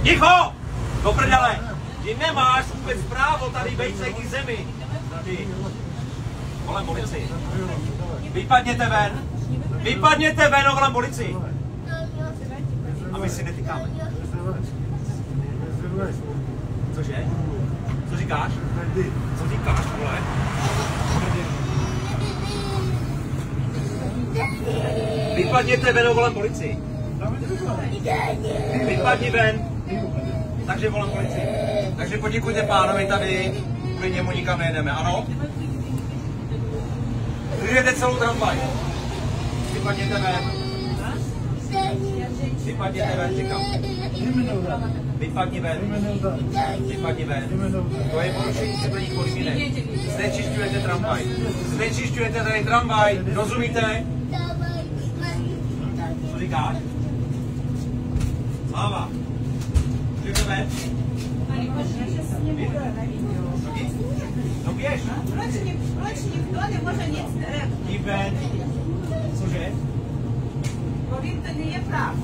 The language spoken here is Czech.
Ticho! Do prdele! Ty nemáš vůbec právo tady bejt se k zemi. Ty. Volám policii. Vypadněte ven! Vypadněte ven, volám policii! A my si netýkáme. Cože? Co říkáš? Co říkáš, vole? Vypadněte ven, volám policii. Vypadni ven. Takže volám policii. Takže poděkujte pánovi tady, klidně mu nikam nejedeme, ano? Držete celou tramvaj. Vypadněte ven. Vypadněte ven, říkám. Vypadni ven. Vypadni ven. To je porušení civilních podmínek. Znečišťujete tramvaj. Znečišťujete tady tramvaj. Rozumíte? Co říkáš? Máma. Můžeme ven? No běž. Proč nikdo nemůže nic? Jdi ven. Cože? Bo він to не є прав.